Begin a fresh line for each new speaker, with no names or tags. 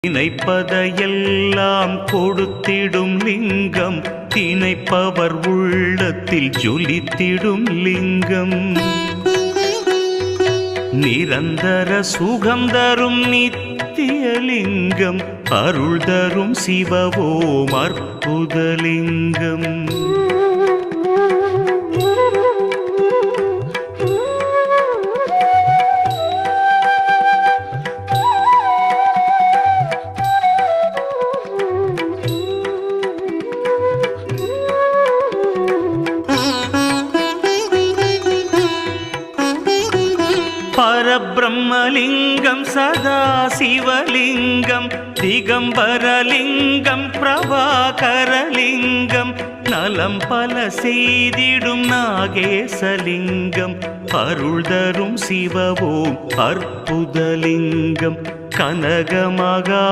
நினைப்பதையெல்லாம் கொடுத்திடும் லிங்கம், தினைப்பவர் உள்ளத்தில் ஜொலித்திடும் லிங்கம். நிரந்தர சுகம் தரும் நித்திய லிங்கம், அருள் தரும் சிவவோம் அற்புதலிங்கம். பரபிரம்மலிங்கம் சதாசிவலிங்கம், திகம்பரலிங்கம் பிரபாகரலிங்கம், நலம் பல செய்திடும் நாகேசலிங்கம், அருள் தரும் சிவவோம் அற்புதலிங்கம். கனகமகா